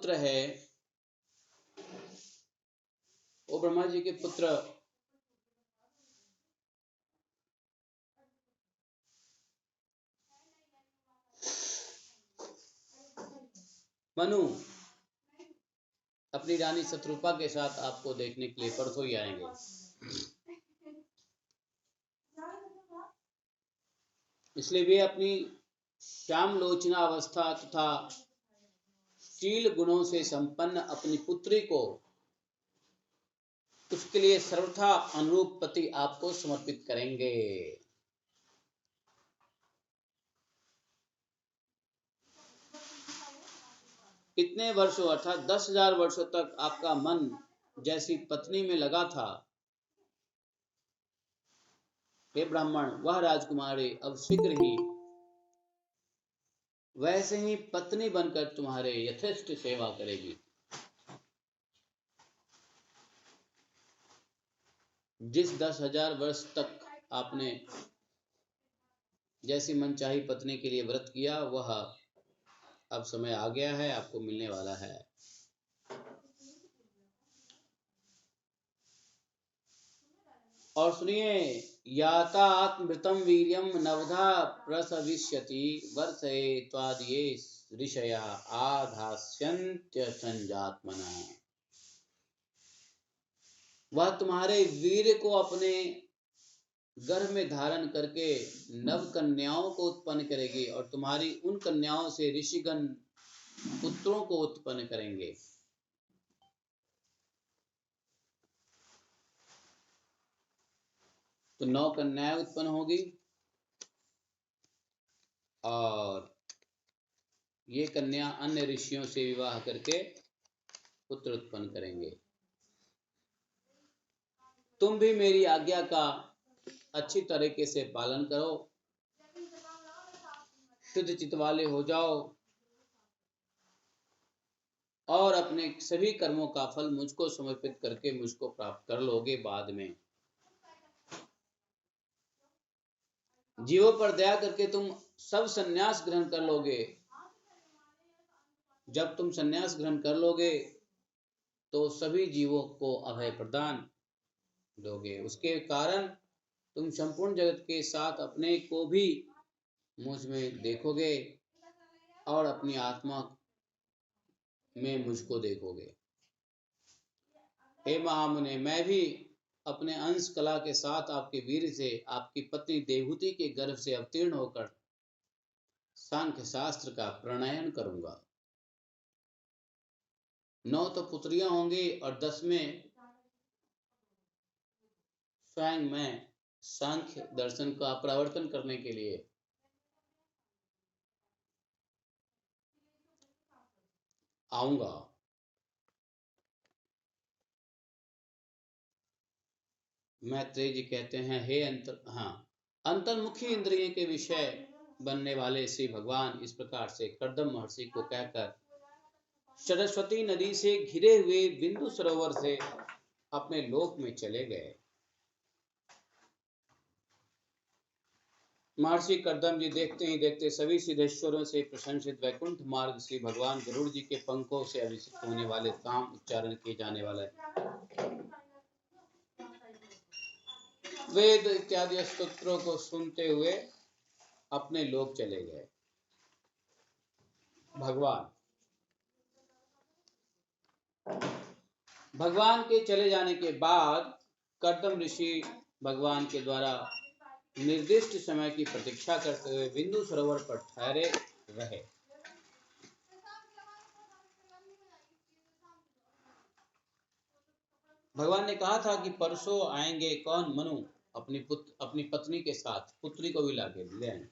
पुत्र है, वो ब्रह्मा जी के पुत्र मनु अपनी रानी शत्रुपा के साथ आपको देखने के लिए परसों ही आएंगे। इसलिए वे अपनी श्याम लोचना अवस्था तथा शील गुणों से संपन्न अपनी पुत्री को उसके लिए सर्वथा अनुरूप पति आपको समर्पित करेंगे। कितने वर्षों अर्थात 10,000 वर्षों तक आपका मन जैसी पत्नी में लगा था, हे ब्राह्मण, वह राजकुमारी अब शीघ्र ही वैसे ही पत्नी बनकर तुम्हारे यथेष्ट सेवा करेगी। जिस 10,000 वर्ष तक आपने जैसी मनचाही पत्नी के लिए व्रत किया, वह अब समय आ गया है, आपको मिलने वाला है। और सुनिए, यातात्मृतम वीर्यम नवधा प्रसविष्यति वर्षे त्वादये ऋषया आधास्यन्त्य संजात्मना। वह तुम्हारे वीर को अपने गर्भ में धारण करके नव कन्याओं को उत्पन्न करेगी और तुम्हारी उन कन्याओं से ऋषिगण पुत्रों को उत्पन्न करेंगे। तो 9 कन्याएं उत्पन्न होगी और ये कन्या अन्य ऋषियों से विवाह करके पुत्र उत्पन्न करेंगे। तुम भी मेरी आज्ञा का अच्छी तरीके से पालन करो, शुद्ध चित्त वाले हो जाओ और अपने सभी कर्मों का फल मुझको समर्पित करके मुझको प्राप्त कर लोगे। बाद में जीवों पर दया करके तुम सब संन्यास ग्रहण कर लोगे। जब तुम संन्यास ग्रहण कर लोगे तो सभी जीवों को अभय प्रदान दोगे। उसके कारण तुम संपूर्ण जगत के साथ अपने को भी मुझ में देखोगे और अपनी आत्मा में मुझको देखोगे। हे महामुने, मैं भी अपने अंश कला के साथ आपके वीर से आपकी पत्नी देवहूति के गर्भ से अवतीर्ण होकर सांख्य शास्त्र का प्रणयन करूंगा। 9 तो पुत्रियां होंगी और 10 में स्वयं मैं सांख्य दर्शन का प्रवर्तन करने के लिए आऊंगा। मैत्रेय जी कहते हैं, हे अंतर्मुखी इंद्रिय के विषय बनने वाले श्री भगवान इस प्रकार से कर्दम महर्षि को कहकर सरस्वती नदी से घिरे हुए बिंदु सरोवर से अपने लोक में चले गए। महर्षि कर्दम जी देखते ही देखते सभी सिद्धेश्वरों से प्रशंसित वैकुंठ मार्ग श्री भगवान गरुड़ जी के पंखों से अभिषिक्त होने वाले काम उच्चारण किए जाने वाले वेद इत्यादि स्तोत्रों को सुनते हुए अपने लोक चले गए। भगवान के चले जाने के बाद कर्दम ऋषि भगवान के द्वारा निर्दिष्ट समय की प्रतीक्षा करते हुए बिंदु सरोवर पर ठहरे रहे। भगवान ने कहा था कि परसों आएंगे कौन? मनु अपनी पत्नी के साथ पुत्री को भी लाके ले आएंगे।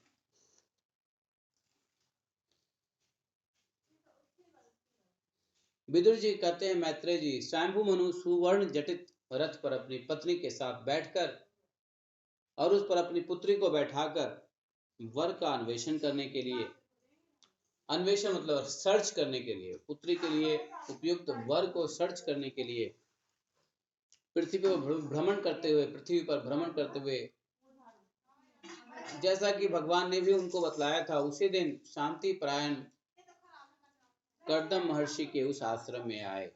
विदुर जी कहते हैं, मैत्रेय जी, स्वयंभू मनु सुवर्ण जटित रथ पर अपनी पत्नी के साथ बैठकर और उस पर अपनी पुत्री को बैठाकर वर का अन्वेषण करने के लिए, अन्वेषण मतलब सर्च करने के लिए, पुत्री के लिए उपयुक्त वर को सर्च करने के लिए पृथ्वी पर भ्रमण करते हुए जैसा कि भगवान ने भी उनको बतलाया था, उसी दिन शांति परायण कर्दम महर्षि के उस आश्रम में आए,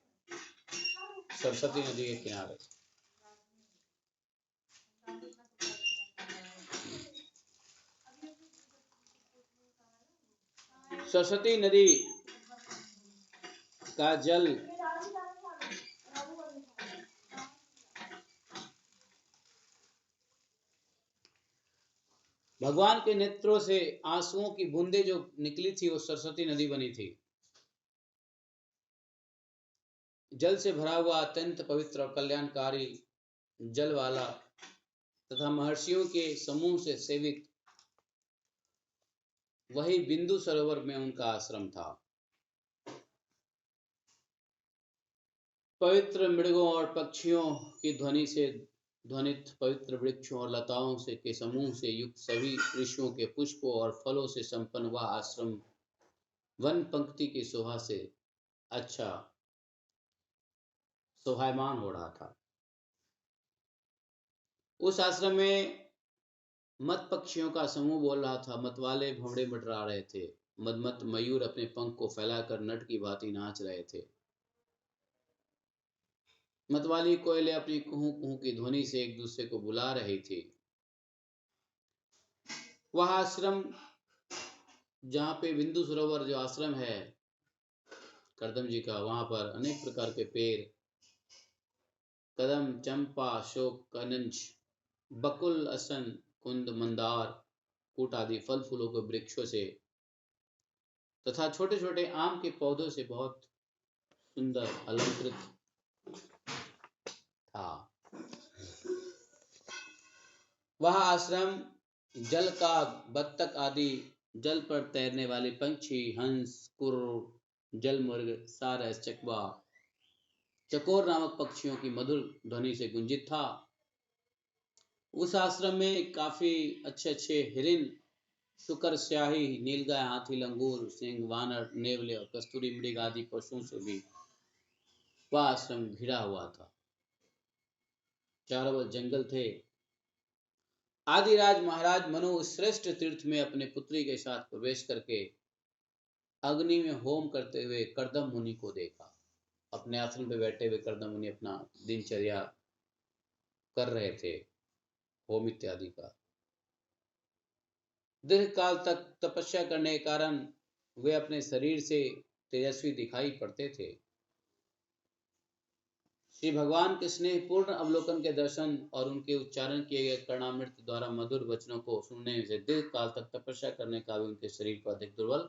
सरस्वती नदी के किनारे। सरस्वती नदी का जल भगवान के नेत्रों से आंसुओं की बूंदें जो निकली थी वो सरस्वती नदी बनी थी। जल से भरा हुआ अत्यंत पवित्र और कल्याणकारी जल वाला तथा महर्षियों के समूह से सेवित वही बिंदु सरोवर में उनका आश्रम था। पवित्र मृगों और पक्षियों की ध्वनि से ध्वनित, पवित्र वृक्षों और लताओं से के समूह से युक्त, सभी ऋषियों के पुष्पों और फलों से संपन्न वह आश्रम वन पंक्ति की शोभा से अच्छा शोभायमान हो रहा था। उस आश्रम में मत पक्षियों का समूह बोल रहा था, मतवाले भंवड़े मंडरा रहे थे, मदमत मयूर अपने पंख को फैलाकर नट की भांति नाच रहे थे, मतवाली कोयले अपनी कुहू कुहू की ध्वनि से एक दूसरे को बुला रही थी। वह आश्रम जहाँ पे बिंदु सरोवर जो आश्रम है कर्दम जी का, वहां पर अनेक प्रकार के पेड़, कदम, चंपा, अशोक, कनंज, बकुल, असन, कुंद, मंदार, कूट आदि फल फूलों के वृक्षों से तथा छोटे छोटे आम के पौधों से बहुत सुंदर अलंकृत था। वह आश्रम जल का बत्तख आदि, जल पर तैरने वाले पंछी, हंस, कुर्र, जलमुर्ग, सारस, चकवा, चकोर नामक पक्षियों की मधुर ध्वनि से गुंजित था। उस आश्रम में काफी अच्छे अच्छे हिरण, शुकर, स्याही, नीलगाय, हाथी, लंगूर, सिंह, वानर, नेवले और कस्तूरी मृग आदि पशुओं से भी वह आश्रम घिरा हुआ था। चारों ओर जंगल थे। आदिराज महाराज मनु उस श्रेष्ठ तीर्थ में अपने पुत्री के साथ प्रवेश करके अग्नि में होम करते हुए कर्दम मुनि को देखा। अपने आश्रम पे बैठे हुए कर्दम मुनि अपना दिनचर्या कर रहे थे, होम इत्यादि का। दीर्घ काल तक तपस्या करने के कारण वे अपने शरीर से तेजस्वी दिखाई पड़ते थे। श्री भगवान के स्नेहपूर्ण अवलोकन के दर्शन और उनके उच्चारण किए गए कर्णामृत द्वारा मधुर वचनों को सुनने से दीर्घ काल तक तपस्या करने का भी उनके शरीर पर अधिक दुर्बल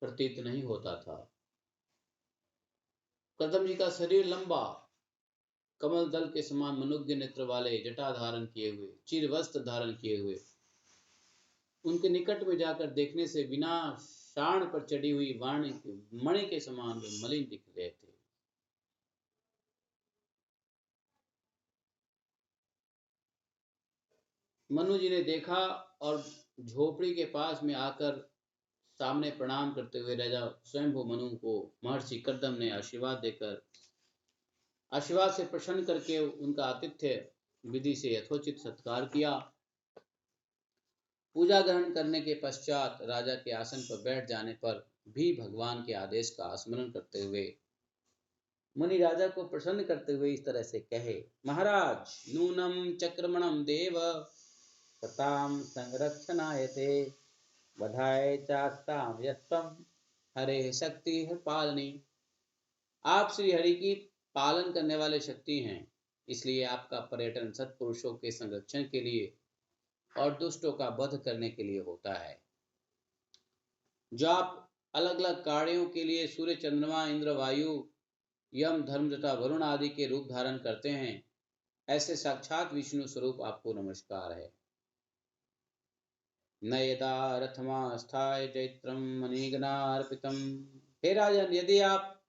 प्रतीत नहीं होता था। कर्दम जी का शरीर लंबा, कमल दल के समान मनुग्य नेत्र वाले, जटा धारण किए हुए, चिर वस्त्र धारण किए हुए, उनके निकट में जाकर देखने से बिना शाण पर चढ़ी हुई वाणी मणि के समान वे मलिन दिख रहे थे। मनु जी ने देखा और झोपड़ी के पास में आकर सामने प्रणाम करते हुए राजा स्वयंभू मनु को महर्षि कर्दम ने आशीर्वाद देकर, आशीर्वाद से प्रसन्न करके उनका आतिथ्य विधि से यथोचित सत्कार किया। पूजा ग्रहण करने के पश्चात राजा के आसन पर बैठ जाने पर भी भगवान के आदेश का स्मरण करते हुए मुनि राजा को प्रसन्न करते हुए इस तरह से कहे, महाराज, नूनम चक्रमणम देव सताम संरक्षणायते बधाय चास्ताम यत्तम हरे शक्ति है पालनी। आप श्री हरि की पालन करने वाले शक्ति हैं, इसलिए आपका पर्यटन सत्पुरुषों के संरक्षण के लिए और दुष्टों का वध करने के लिए होता है। जो आप अलग अलग कार्यों के लिए सूर्य, चंद्रमा, इंद्र, वायु, यम, धर्म तथा वरुण आदि के रूप धारण करते हैं, ऐसे साक्षात विष्णु स्वरूप आपको नमस्कार है। न यदा रथमास्थाय चैत्रम मणिगणार्पितम। हे राजन, यदि आप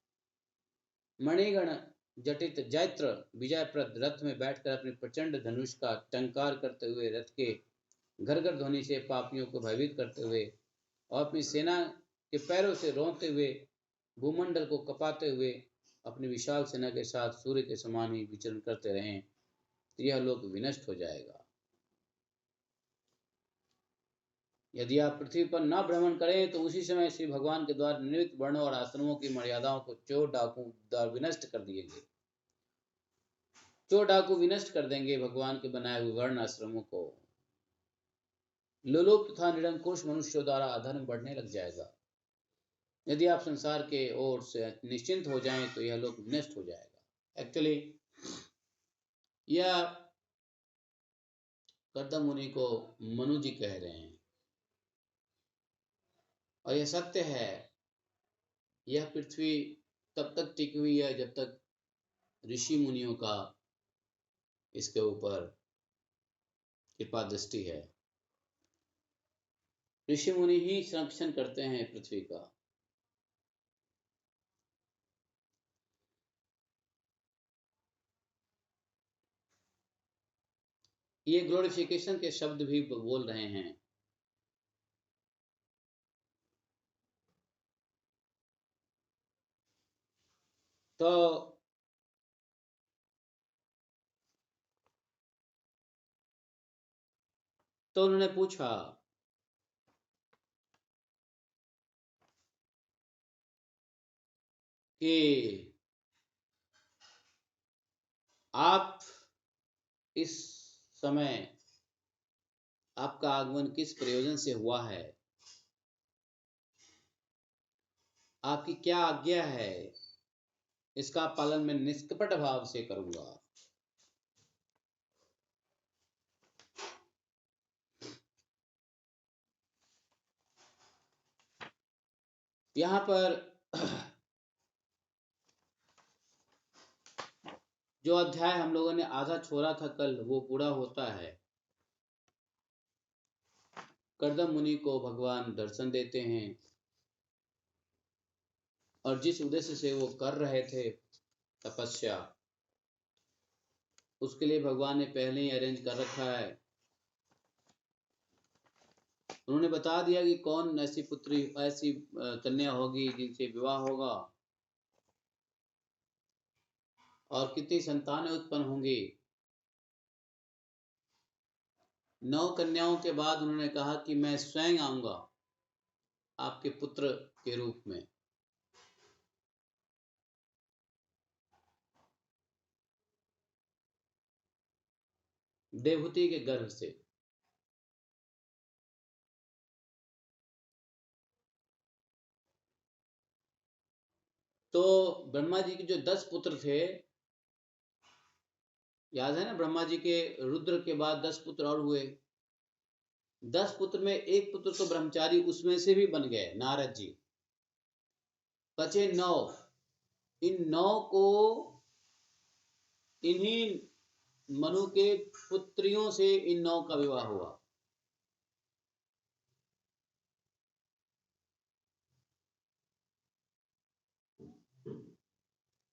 मणिगण जटित जैत्र विजयप्रद रथ में बैठकर अपने प्रचंड धनुष का टंकार करते हुए, रथ के घरघर ध्वनि से पापियों को भयभीत करते हुए और अपनी सेना के पैरों से रोंदते हुए भूमंडल को कपाते हुए अपनी विशाल सेना के साथ सूर्य के समान ही विचरण करते रहें, तो यह लोक विनष्ट हो जाएगा। यदि आप पृथ्वी पर न भ्रमण करें तो उसी समय श्री भगवान के द्वारा निर्मित वर्णों और आश्रमों की मर्यादाओं को चोर डाकू द्वारा विनष्ट कर दिएंगे। चोर डाकू विनष्ट कर देंगे भगवान के बनाए हुए वर्ण आश्रमों को। लोलुप तथा निरंकुश मनुष्यों द्वारा अधर्म बढ़ने लग जाएगा। यदि आप संसार के ओर से निश्चिंत हो जाएं तो यह लोक नष्ट हो जाएगा। एक्चुअली यह कर्दम मुनि को मनु जी कह रहे हैं और यह सत्य है। यह पृथ्वी तब तक टिकी हुई है जब तक ऋषि मुनियों का इसके ऊपर कृपा दृष्टि है। ऋषि मुनि ही संरक्षण करते हैं पृथ्वी का। ये ग्लोरिफिकेशन के शब्द भी बोल रहे हैं। तो उन्होंने पूछा कि आप इस समय आपका आगमन किस प्रयोजन से हुआ है, आपकी क्या आज्ञा है, इसका पालन मैं निष्कपट भाव से करूंगा। यहाँ पर जो अध्याय हम लोगों ने आधा छोड़ा था कल, वो पूरा होता है। कर्दम मुनि को भगवान दर्शन देते हैं और जिस उद्देश्य से वो कर रहे थे तपस्या, उसके लिए भगवान ने पहले ही अरेंज कर रखा है। उन्होंने बता दिया कि कौन ऐसी पुत्री, ऐसी कन्या होगी जिनसे विवाह होगा और कितनी संतानें उत्पन्न होंगी। 9 कन्याओं के बाद उन्होंने कहा कि मैं स्वयं आऊंगा आपके पुत्र के रूप में। देवहूति के गर्भ से। तो ब्रह्मा जी के जो 10 पुत्र थे, याद है ना, ब्रह्मा जी के रुद्र के बाद 10 पुत्र और हुए। 10 पुत्र में एक पुत्र तो ब्रह्मचारी उसमें से भी बन गए, नारद जी। बचे 9। इन 9 को इन्हीं मनु के पुत्रियों से इन 9 का विवाह हुआ।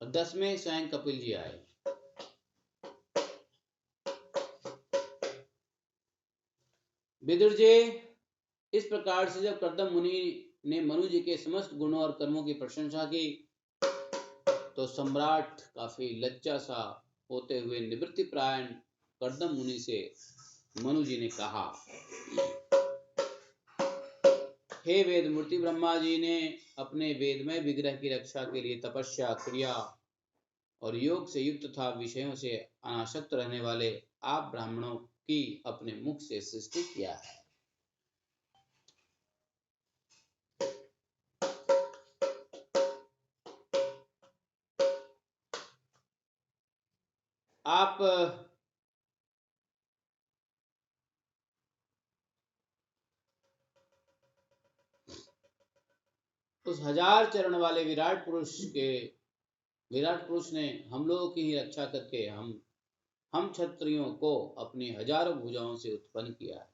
और 10 में स्वयं कपिल जी आए। विदुर जी, इस प्रकार से जब कर्दम मुनि ने मनु जी के समस्त गुणों और कर्मों की प्रशंसा की तो सम्राट काफी लज्जा सा होते हुए निवृत्ति प्रायण कर्दम मुनि से मनु जी ने कहा, हे वेद मूर्ति ब्रह्मा जी ने अपने वेदमय विग्रह की रक्षा के लिए तपस्या, क्रिया और योग से युक्त तथा विषयों से अनासक्त रहने वाले आप ब्राह्मणों की अपने मुख से सृष्टि किया है। आप उस 1000 चरण वाले विराट पुरुष ने हम लोगों की ही रक्षा करके हम क्षत्रियों को अपनी हजारों भुजाओं से उत्पन्न किया है।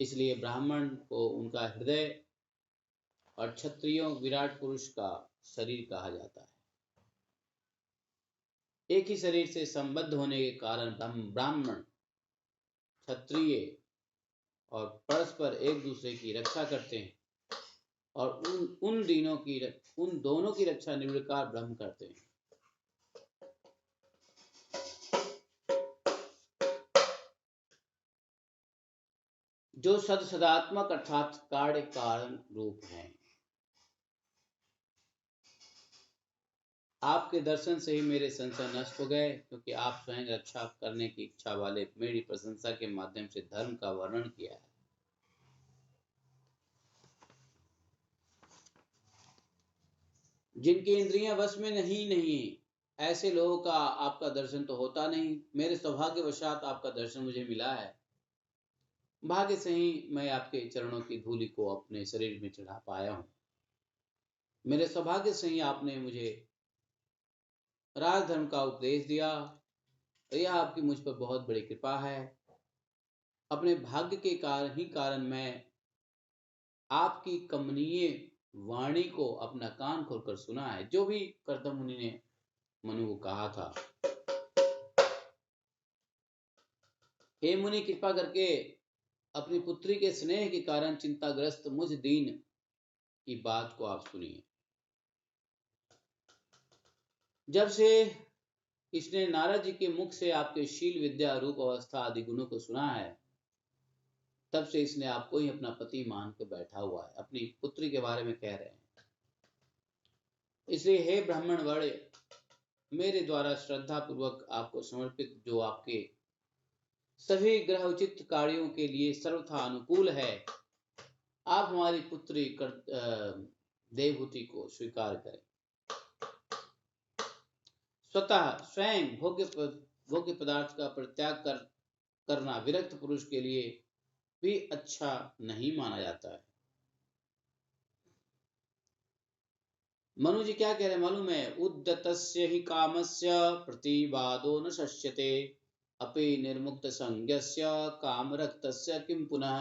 इसलिए ब्राह्मण को उनका हृदय और क्षत्रियों विराट पुरुष का शरीर कहा जाता है। एक ही शरीर से संबद्ध होने के कारण ब्राह्मण, क्षत्रिय और परस्पर एक दूसरे की रक्षा करते हैं और उन दोनों की रक्षा निर्विकार ब्रह्म करते हैं। जो सदात्मक अर्थात कार्य कारण रूप हैं। आपके दर्शन से ही मेरे संशय नष्ट हो गए, क्योंकि आप स्वयं रक्षा करने की इच्छा वाले मेरी प्रशंसा के माध्यम से धर्म का वर्णन किया है। जिनकी इंद्रियां वश में नहीं ऐसे लोगों का आपका दर्शन तो होता नहीं। मेरे सौभाग्यवशात आपका दर्शन मुझे मिला है। भाग्य से ही मैं आपके चरणों की धूलि को अपने शरीर में चढ़ा पाया हूँ। मेरे सौभाग्य से ही आपने मुझे राजधर्म का उपदेश दिया। यह आपकी मुझ पर बहुत बड़ी कृपा है। अपने भाग्य के कारण मैं आपकी कमनीय वाणी को अपना कान खोलकर सुना है, जो भी कर्दम मुनि ने मनु को कहा था। हे मुनि, कृपा करके अपनी पुत्री के स्नेह के कारण चिंताग्रस्त मुझ दीन की बात को आप सुनिए। जब से इसने नारद जी के मुख से आपके शील, विद्या, रूप, अवस्था आदि गुणों को सुना है, तब से इसने आपको ही अपना पति मान के बैठा हुआ है। अपनी पुत्री के बारे में कह रहे हैं। इसलिए हे ब्राह्मण वर्य, मेरे द्वारा श्रद्धा पूर्वक आपको समर्पित जो आपके सभी ग्रह उचित कार्यों के लिए सर्वथा अनुकूल है, आप हमारी पुत्री देवहूति को स्वीकार करें। स्वतः स्वयं भोग्य पदार्थ का परित्याग करना विरक्त पुरुष के लिए भी अच्छा नहीं माना जाता है। मनु जी क्या कह रहे हैं मालूम है? उद्यतस्य हि कामस्य प्रतिवादो न शस्यते अपि निर्मुक्त संज्ञस्य कामरक्तस्य किं पुनः।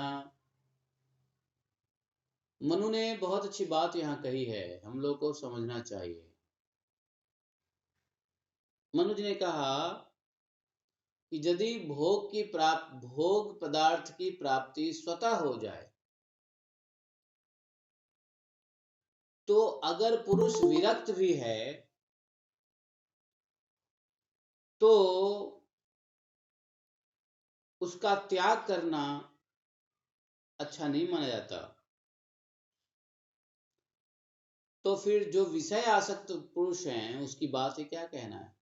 मनु ने बहुत अच्छी बात यहाँ कही है, हम लोग को समझना चाहिए। मनु जी ने कहा कि यदि भोग पदार्थ की प्राप्ति स्वतः हो जाए, तो अगर पुरुष विरक्त भी है तो उसका त्याग करना अच्छा नहीं माना जाता। तो फिर जो विषय आसक्त पुरुष हैं उसकी बात ही क्या कहना है,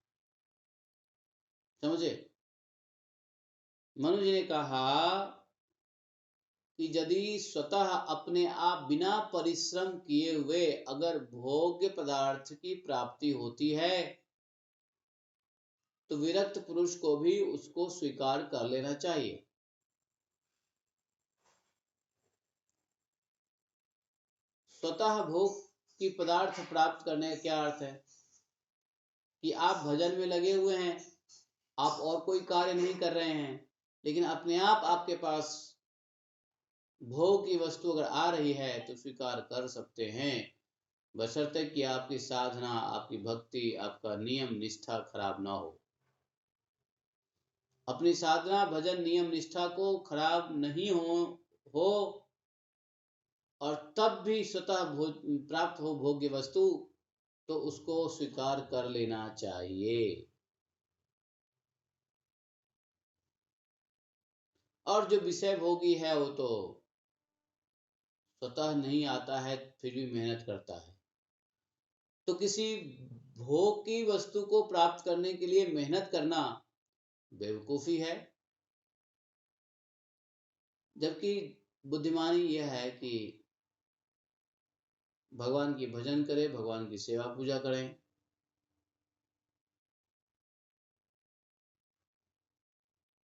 समझे? मनु जी ने कहा कि यदि स्वतः अपने आप बिना परिश्रम किए हुए अगर भोग्य पदार्थ की प्राप्ति होती है, तो विरक्त पुरुष को भी उसको स्वीकार कर लेना चाहिए। स्वतः भोग की पदार्थ प्राप्त करने का क्या अर्थ है कि आप भजन में लगे हुए हैं, आप और कोई कार्य नहीं कर रहे हैं, लेकिन अपने आप आपके पास भोग की वस्तु अगर आ रही है तो स्वीकार कर सकते हैं, बशर्ते कि आपकी साधना, आपकी भक्ति, आपका नियम निष्ठा खराब ना हो। अपनी साधना, भजन, नियम निष्ठा को खराब नहीं हो और तब भी स्वतः प्राप्त हो भोग्य वस्तु, तो उसको स्वीकार कर लेना चाहिए। और जो विषय भोगी है वो तो स्वतः नहीं आता है, फिर भी मेहनत करता है। तो किसी भोग की वस्तु को प्राप्त करने के लिए मेहनत करना बेवकूफी है। जबकि बुद्धिमानी यह है कि भगवान की भजन करें, भगवान की सेवा पूजा करें।